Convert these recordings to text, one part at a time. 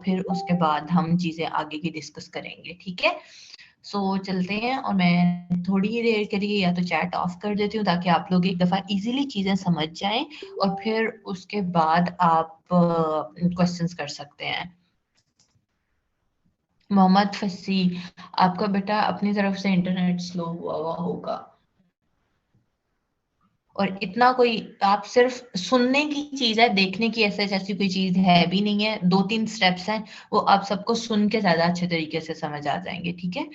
फिर उसके बाद हम चीजें आगे की डिस्कस करेंगे, ठीक है। सो चलते हैं, और मैं थोड़ी ही देर के लिए या तो चैट ऑफ कर देती हूँ ताकि आप लोग एक दफा इजीली चीजें समझ जाएं, और फिर उसके बाद आप क्वेश्चंस कर सकते हैं। मोहम्मद फसी, आपका बेटा अपनी तरफ से इंटरनेट स्लो हुआ होगा, और इतना कोई, आप सिर्फ सुनने की चीज है, देखने की ऐसे जैसी कोई चीज है भी नहीं है। 2-3 स्टेप्स हैं, वो आप सबको सुन के ज्यादा अच्छे तरीके से समझ आ जाएंगे, ठीक है।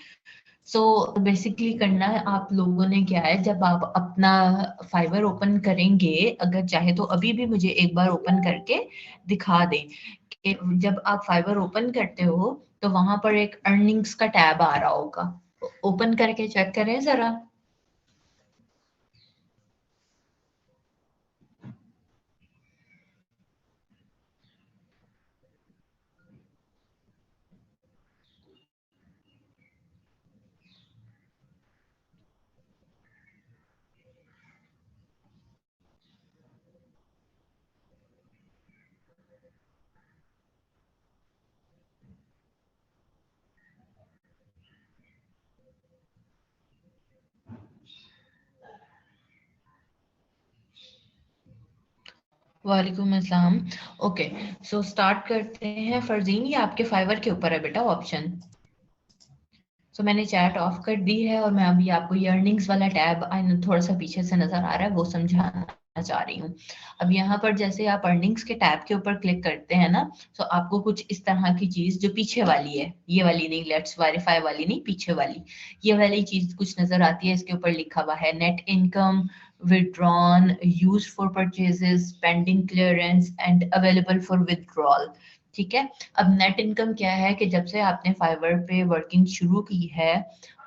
सो बेसिकली करना है आप लोगों ने क्या है, जब आप अपना फाइवर ओपन करेंगे, अगर चाहे तो अभी भी मुझे एक बार ओपन करके दिखा दें कि जब आप फाइवर ओपन करते हो तो वहां पर एक अर्निंग्स का टैब आ रहा होगा, ओपन करके चेक करें जरा। वालेकुम अस्सलाम। ओके, सो स्टार्ट करते हैं। फरजीन, ये आपके फाइवर के ऊपर है बेटा ऑप्शन। सो मैंने चैट ऑफ कर दी है, और मैं अभी आपको ये अर्निंग्स वाला टैब थोड़ा सा पीछे से नजर आ रहा है, वो समझाना चाह रही हूँ। अब यहाँ पर जैसे आप अर्निंग्स के टैब के ऊपर क्लिक करते हैं ना, तो आपको कुछ इस तरह की चीज जो पीछे वाली है, ये वाली नहीं, लेट्स वेरीफाई वाली नहीं, पीछे वाली, ये वाली चीज कुछ नजर आती है। इसके ऊपर लिखा हुआ है net income, withdrawn, used for purchases, pending clearance and available for withdrawal, ठीक है। अब नेट इनकम क्या है कि जब से आपने फाइवर पे वर्किंग शुरू की है,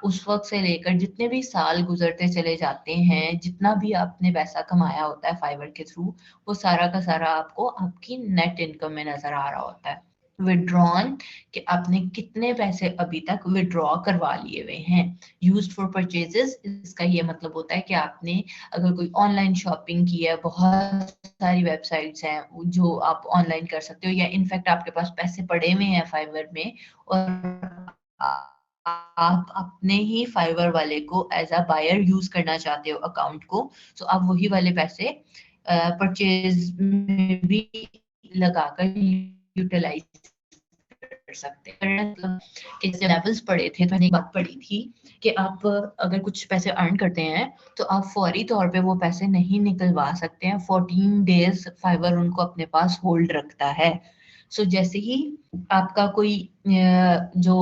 उस वक्त से लेकर जितने भी साल गुजरते चले जाते हैं, जितना भी आपने पैसा कमाया होता है फाइवर के थ्रू, वो सारा का सारा आपको आपकी नेट इनकम में नजर आ रहा होता है। विड्रॉन, कि आपने कितने पैसे अभी तक विड्रॉ करवा लिए हुए हैं। यूज्ड फॉर परचेजेस, इसका ये मतलब होता है कि आपने अगर कोई ऑनलाइन शॉपिंग की है, बहुत सारी वेबसाइट्स हैं जो आप ऑनलाइन कर सकते हो, या इनफैक्ट आपके पास पैसे पड़े हुए हैं फाइवर में, और आप अपने ही फाइवर वाले को एज अ बायर यूज करना चाहते हो अकाउंट को, तो आप वही वाले पैसे परचेज में भी लगाकर यूटिलाइज कर सकते हैं। मतलब कि जैसे लेवल्स पढ़े थे, तो मैंने एक बात पढ़ी थी कि आप अगर कुछ पैसे अर्न करते हैं तो आप फौरी तौर पे वो पैसे नहीं निकलवा सकते हैं। 14 डेज फाइवर उनको अपने पास होल्ड रखता है। सो जैसे ही आपका कोई जो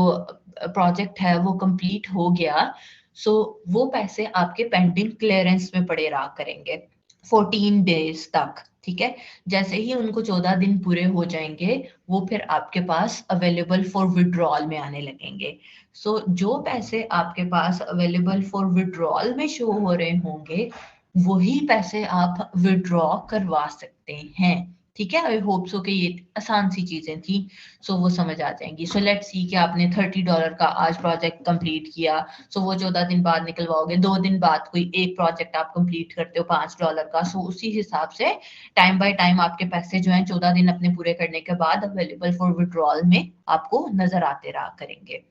प्रोजेक्ट है वो कंप्लीट हो गया, सो वो पैसे आपके पेंडिंग क्लियरेंस में पड़े रहा करेंगे 14 डेज तक, ठीक है। जैसे ही उनको 14 दिन पूरे हो जाएंगे, वो फिर आपके पास अवेलेबल फॉर विड्रॉल में आने लगेंगे। सो जो पैसे आपके पास अवेलेबल फॉर विड्रॉल में शो हो रहे होंगे, वही पैसे आप विड्रॉ करवा सकते हैं, ठीक है। आई होप सो कि ये आसान सी चीजें थी, सो वो समझ आ जाएंगी। सो लेट्स सी कि आपने $30 का आज प्रोजेक्ट कंप्लीट किया, सो वो 14 दिन बाद निकलवाओगे। 2 दिन बाद कोई एक प्रोजेक्ट आप कंप्लीट करते हो $5 का, सो उसी हिसाब से टाइम बाय टाइम आपके पैसे जो हैं 14 दिन अपने पूरे करने के बाद अवेलेबल फॉर विड्रॉल में आपको नजर आते रहा करेंगे।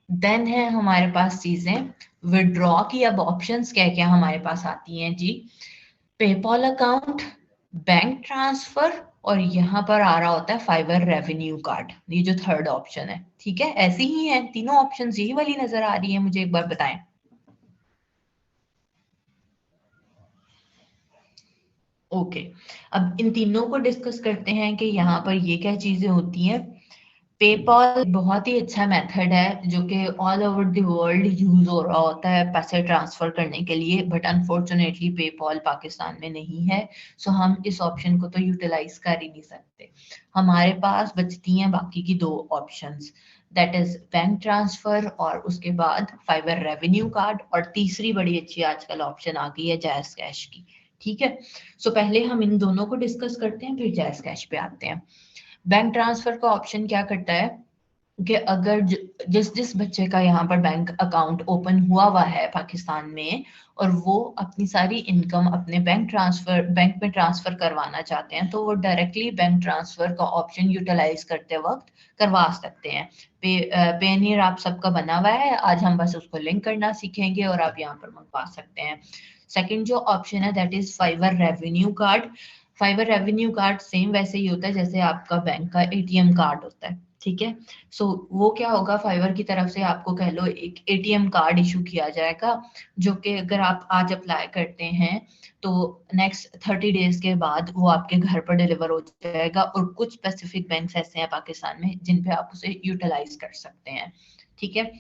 देन है हमारे पास चीजें विड्रॉ की। अब ऑप्शंस क्या क्या हमारे पास आती हैं जी। पेपॉल अकाउंट, बैंक ट्रांसफर, और यहाँ पर आ रहा होता है फाइवर रेवेन्यू कार्ड, ये जो थर्ड ऑप्शन है, ठीक है। ऐसी ही है तीनों ऑप्शन, यही वाली नजर आ रही है, मुझे एक बार बताएं। ओके, अब इन तीनों को डिस्कस करते हैं कि यहाँ पर ये क्या चीजें होती हैं। पेपॉल बहुत ही अच्छा मेथड है जो कि all over the world use हो रहा होता है पैसे ट्रांसफर करने के लिए, बट अनफॉर्चुनेटली पेपॉल पाकिस्तान में नहीं है। सो हम इस ऑप्शन को तो यूटिलाइज कर ही नहीं सकते। हमारे पास बचती हैं बाकी की दो options, that is bank transfer और उसके बाद फाइवर रेवेन्यू कार्ड, और तीसरी बड़ी अच्छी आजकल ऑप्शन आ गई है जैज़ कैश की, ठीक है। सो पहले हम इन दोनों को डिस्कस करते हैं, फिर जैज़ कैश पे आते हैं। बैंक ट्रांसफर का ऑप्शन क्या करता है कि अगर जिस जिस बच्चे का यहाँ पर बैंक अकाउंट ओपन हुआ है पाकिस्तान में, और वो अपनी सारी इनकम अपने बैंक में ट्रांसफर करवाना चाहते हैं, तो वो डायरेक्टली बैंक ट्रांसफर का ऑप्शन यूटिलाइज करते वक्त करवा सकते हैं। पेनियर आप सबका बना हुआ है, आज हम बस उसको लिंक करना सीखेंगे और आप यहाँ पर मंगवा सकते हैं। सेकंड जो ऑप्शन है that is Fiverr revenue card. Fiverr revenue card same वैसे ही होता है जैसे आपका बैंक का एटीएम कार्ड होता है, ठीक है। सो वो क्या होगा, फाइवर की तरफ से आपको कह लो एक एटीएम कार्ड इशू किया जाएगा, जो कि अगर आप आज अप्लाई करते हैं तो नेक्स्ट 30 डेज के बाद वो आपके घर पर डिलीवर हो जाएगा। और कुछ स्पेसिफिक बैंक्स ऐसे हैं पाकिस्तान में जिन पे आप उसे यूटिलाइज कर सकते हैं, ठीक है।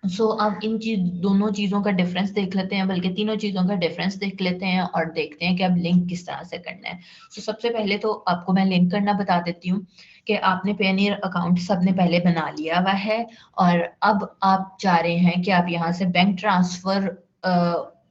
सो अब इन दोनों चीजों का डिफरेंस देख लेते हैं, बल्कि तीनों चीजों का डिफरेंस देख लेते हैं और देखते हैं कि अब लिंक किस तरह से करना है। सो सबसे पहले तो आपको मैं लिंक करना बता देती हूँ कि आपने पेनियर अकाउंट सबने पहले बना लिया हुआ है, और अब आप चाह रहे हैं कि आप यहाँ से बैंक ट्रांसफर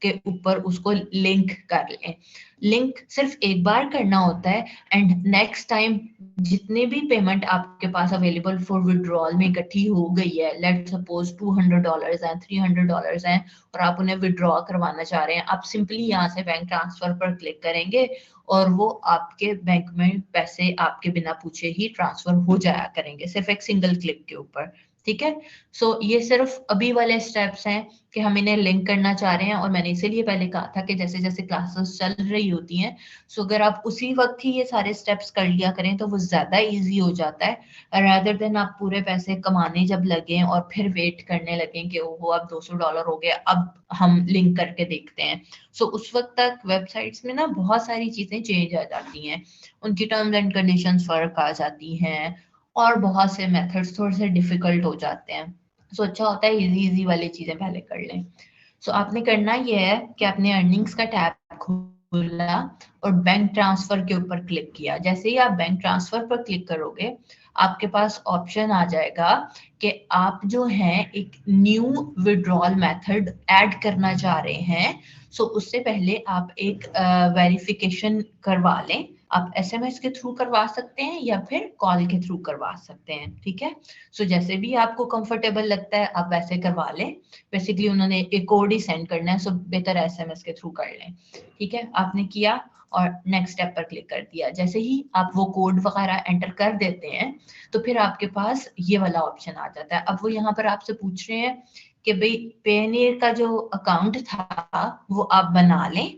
के ऊपर उसको लिंक कर लें। लिंक सिर्फ एक बार करना होता है, एंड नेक्स्ट टाइम जितने भी पेमेंट आपके पास अवेलेबल फॉर विड्रॉल में इकट्ठी हो गई है, लेट सपोज $200 हैं, $300 हैं, और आप उन्हें विड्रॉ करवाना चाह रहे हैं, आप सिंपली यहाँ से बैंक ट्रांसफर पर क्लिक करेंगे और वो आपके बैंक में पैसे आपके बिना पूछे ही ट्रांसफर हो जाया करेंगे, सिर्फ एक सिंगल क्लिक के ऊपर, ठीक है। सो ये सिर्फ अभी वाले स्टेप्स हैं कि हम इन्हें लिंक करना चाह रहे हैं, और मैंने इसीलिए पहले कहा था कि जैसे जैसे क्लासेस चल रही होती हैं, सो अगर आप उसी वक्त ही ये सारे स्टेप्स कर लिया करें तो वो ज्यादा इजी हो जाता है, रादर देन आप पूरे पैसे कमाने जब लगे और फिर वेट करने लगे कि ओहो अब $200 हो गया, अब हम लिंक करके देखते हैं। सो उस वक्त तक वेबसाइट्स में ना बहुत सारी चीजें चेंज आ जाती हैं, उनकी टर्म्स एंड कंडीशंस फर्क आ जाती हैं, और बहुत से मेथड्स थोड़े से डिफिकल्ट हो जाते हैं। सो अच्छा होता है इजी इजी वाली चीजें पहले कर लें। सो आपने करना ये है कि आपने अर्निंग्स का टैब खोला और बैंक ट्रांसफर के ऊपर क्लिक किया। जैसे ही आप बैंक ट्रांसफर पर क्लिक करोगे, आपके पास ऑप्शन आ जाएगा कि आप जो हैं एक न्यू विड्रॉल मेथड ऐड करना चाह रहे हैं। सो उससे पहले आप एक वेरिफिकेशन करवा लें। आप एसएमएस के थ्रू करवा सकते हैं या फिर कॉल के थ्रू करवा सकते हैं, ठीक है। सो जैसे भी आपको कंफर्टेबल लगता है आप वैसे करवा लें। बेसिकली उन्होंने एक कोड ही सेंड करना है, सो बेहतर एसएमएस के थ्रू कर लें, ठीक है। आपने किया और नेक्स्ट स्टेप पर क्लिक कर दिया। जैसे ही आप वो कोड वगैरह एंटर कर देते हैं तो फिर आपके पास ये वाला ऑप्शन आ जाता है। अब वो यहाँ पर आपसे पूछ रहे हैं कि भाई पेनियर का जो अकाउंट था वो आप बना लें,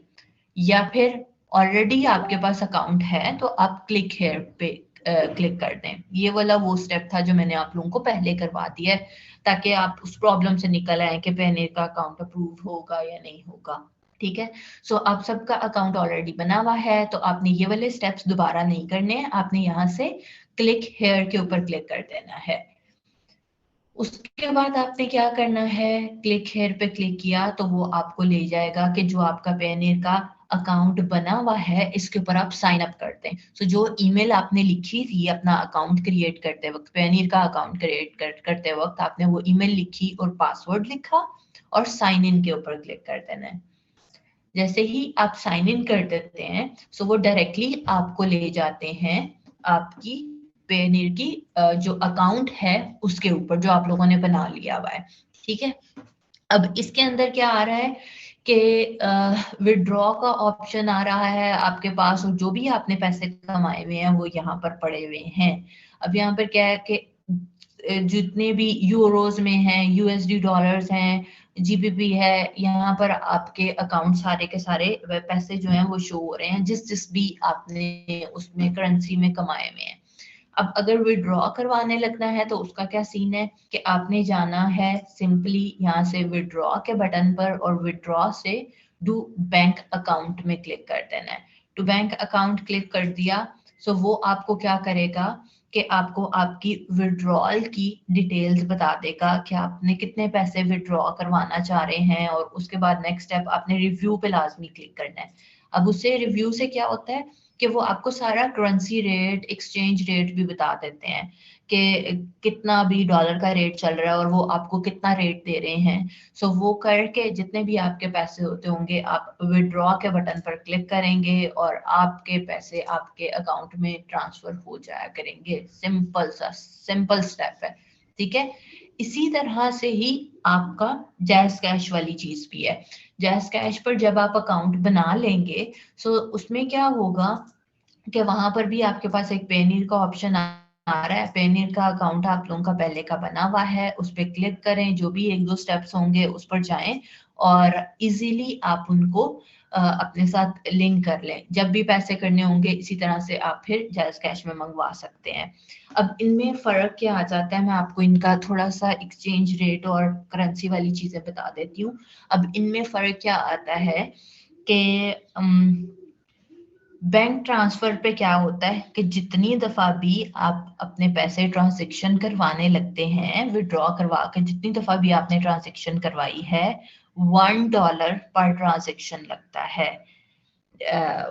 या फिर ऑलरेडी आपके पास अकाउंट है तो आप क्लिक हेयर पे क्लिक कर दें। ये वाला वो स्टेप था जो मैंने आप लोगों को पहले करवा दिया है, ताकि आप उस प्रॉब्लम से निकल आए कि पेनियर का अकाउंट अप्रूव होगा या नहीं होगा, ठीक है। सो आप सबका अकाउंट ऑलरेडी बना हुआ है तो आपने ये वाले स्टेप्स दोबारा नहीं करने हैं, आपने यहाँ से क्लिक हेयर के ऊपर क्लिक कर देना है। उसके बाद आपने क्या करना है, क्लिक हेयर पे क्लिक किया तो वो आपको ले जाएगा कि जो आपका पेनियर का अकाउंट बना हुआ है इसके ऊपर आप साइन अप करते हैं। सो जो ईमेल आपने लिखी थी अपना अकाउंट क्रिएट करते वक्त, पेनियर का अकाउंट क्रिएट करते वक्त आपने वो ईमेल लिखी और पासवर्ड लिखा और साइन इन के ऊपर क्लिक कर देना है। जैसे ही आप साइन इन कर देते हैं सो वो डायरेक्टली आपको ले जाते हैं आपकी पेनियर की जो अकाउंट है उसके ऊपर जो आप लोगों ने बना लिया हुआ है, ठीक है। अब इसके अंदर क्या आ रहा है कि विड्रॉ का ऑप्शन आ रहा है आपके पास, और जो भी आपने पैसे कमाए हुए हैं वो यहाँ पर पड़े हुए हैं। अब यहाँ पर क्या है कि जितने भी यूरोज में हैं, यूएसडी डॉलर्स हैं, जीबीपी है, यहाँ पर आपके अकाउंट सारे के सारे पैसे जो हैं वो शो हो रहे हैं जिस जिस भी आपने उसमें करेंसी में कमाए हुए हैं। अब अगर विड्रॉ करवाने लगना है तो उसका क्या सीन है कि आपने जाना है सिंपली यहाँ से विड्रॉ के बटन पर, और विड्रॉ से डू बैंक अकाउंट में क्लिक कर देना है। टू बैंक अकाउंट क्लिक कर दिया सो वो आपको क्या करेगा कि आपको आपकी विड्रॉल की डिटेल्स बता देगा कि आपने कितने पैसे विड्रॉ करवाना चाह रहे हैं, और उसके बाद नेक्स्ट स्टेप आपने रिव्यू पे लाजमी क्लिक करना है। अब उससे रिव्यू से क्या होता है कि वो आपको सारा करेंसी रेट, एक्सचेंज रेट भी बता देते हैं कि कितना भी डॉलर का रेट चल रहा है और वो आपको कितना रेट दे रहे हैं। सो वो करके जितने भी आपके पैसे होते होंगे आप विड्रॉ के बटन पर क्लिक करेंगे और आपके पैसे आपके अकाउंट में ट्रांसफर हो जाया करेंगे। सिंपल सा सिंपल स्टेप है, ठीक है। इसी तरह से ही आपका जैज़ कैश वाली चीज भी है। जैज़ कैश पर जब आप अकाउंट बना लेंगे, सो उसमें क्या होगा कि वहां पर भी आपके पास एक पेनीर का ऑप्शन आ रहा है। पेनीर का अकाउंट आप लोगों का पहले का बना हुआ है, उस पर क्लिक करें, जो भी एक दो स्टेप्स होंगे उस पर जाएं और इजीली आप उनको अपने साथ लिंक कर लें। जब भी पैसे करने होंगे इसी तरह से आप फिर जायज कैश में मंगवा सकते हैं। अब इनमें फर्क क्या आ जाता है, मैं आपको इनका थोड़ा सा एक्सचेंज रेट और करेंसी वाली चीजें बता देती हूँ। अब इनमें फर्क क्या आता है कि बैंक ट्रांसफर पे क्या होता है कि जितनी दफा भी आप अपने पैसे ट्रांजैक्शन करवाने लगते हैं, विड्रॉ करवा के जितनी दफा भी आपने ट्रांजैक्शन करवाई है, $1 पर ट्रांजैक्शन लगता है।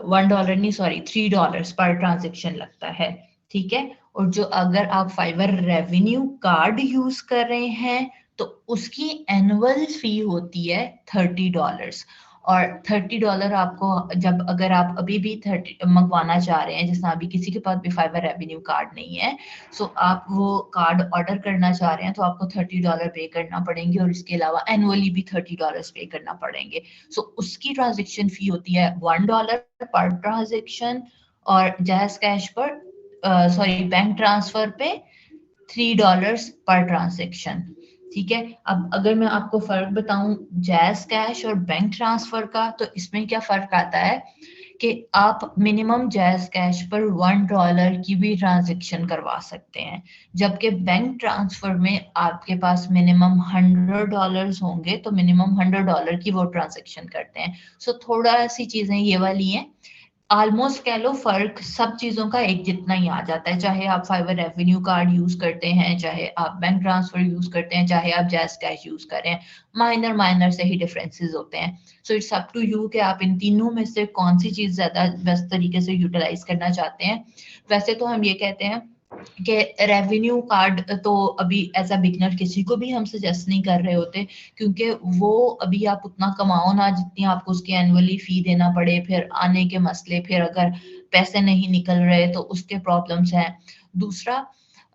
$1 नहीं, सॉरी, $3 पर ट्रांजैक्शन लगता है। ठीक है। और जो अगर आप फाइवर रेवेन्यू कार्ड यूज कर रहे हैं तो उसकी एनुअल फी होती है $30। और $30 आपको, जब अगर आप अभी भी 30 मंगवाना चाह रहे हैं, जैसे अभी किसी के पास भी फाइवर रेवेन्यू कार्ड नहीं है, सो आप वो कार्ड ऑर्डर करना चाह रहे हैं तो आपको $30 पे करना पड़ेंगे और इसके अलावा एनुअली भी $30 पे करना पड़ेंगे। सो उसकी ट्रांजेक्शन फी होती है $1 पर ट्रांजेक्शन, और जैज कैश पर सॉरी बैंक ट्रांसफर पे $3 पर ट्रांजेक्शन। ठीक है। अब अगर मैं आपको फर्क बताऊं जैज कैश और बैंक ट्रांसफर का, तो इसमें क्या फर्क आता है कि आप मिनिमम जैज कैश पर $1 की भी ट्रांजेक्शन करवा सकते हैं, जबकि बैंक ट्रांसफर में आपके पास मिनिमम $100 होंगे तो मिनिमम $100 की वो ट्रांजेक्शन करते हैं। सो थोड़ा सी चीजें ये वाली हैं। ऑलमोस्ट कह लो फर्क सब चीजों का एक जितना ही आ जाता है, चाहे आप फाइवर रेवेन्यू कार्ड यूज करते हैं, चाहे आप बैंक ट्रांसफर यूज करते हैं, चाहे आप जैज कैश यूज करें। माइनर माइनर से ही डिफरेंसेस होते हैं। So it's up to you कि आप इन तीनों में से कौन सी चीज ज्यादा बेस्ट तरीके से यूटिलाइज करना चाहते हैं। वैसे तो हम ये कहते हैं कि रेवेन्यू कार्ड तो अभी एज अ बिगनर किसी को भी हम सजेस्ट नहीं कर रहे होते, क्योंकि वो अभी आप उतना कमाओ ना जितनी आपको उसकी एनुअली फी देना पड़े, फिर आने के मसले, फिर अगर पैसे नहीं निकल रहे तो उसके प्रॉब्लम्स हैं। दूसरा,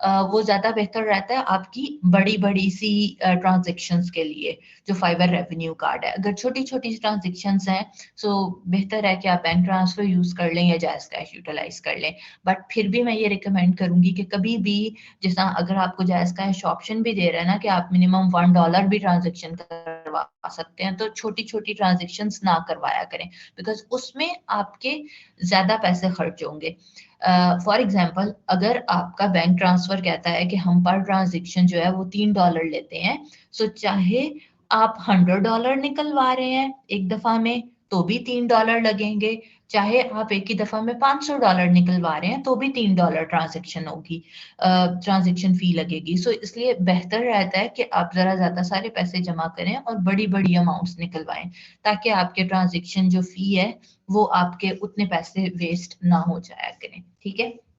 वो ज्यादा बेहतर रहता है आपकी बड़ी बड़ी सी ट्रांजेक्शन्स के लिए जो फाइबर रेवेन्यू कार्ड है। अगर छोटी छोटी ट्रांजेक्शन्स हैं सो बेहतर है कि आप बैंक ट्रांसफर यूज कर लें या जायज कैश यूटिलाइज कर लें। बट फिर भी मैं ये रिकमेंड करूंगी कि कभी भी, जैसा अगर आपको जायज कैश ऑप्शन भी दे रहा है ना कि आप मिनिमम $1 भी ट्रांजेक्शन करवा सकते हैं, तो छोटी छोटी ट्रांजेक्शन ना करवाया करें, बिकॉज उसमें आपके ज्यादा पैसे खर्च होंगे। फॉर एग्जाम्पल, अगर आपका बैंक ट्रांसफर कहता है कि हम पर ट्रांजेक्शन जो है वो $3 लेते हैं, सो चाहे आप $100 निकलवा रहे हैं एक दफा में तो भी $3 लगेंगे, चाहे आप एक ही दफा में $500 निकलवा रहे हैं तो भी $3 ट्रांजेक्शन होगी, ट्रांजेक्शन फी लगेगी। सो इसलिए बेहतर रहता है कि आप जरा ज्यादा सारे पैसे जमा करें और बड़ी बड़ी अमाउंट्स निकलवाएं, ताकि आपके ट्रांजेक्शन जो फी है वो आपके उतने पैसे वेस्ट ना हो जाया करें। ठीक है।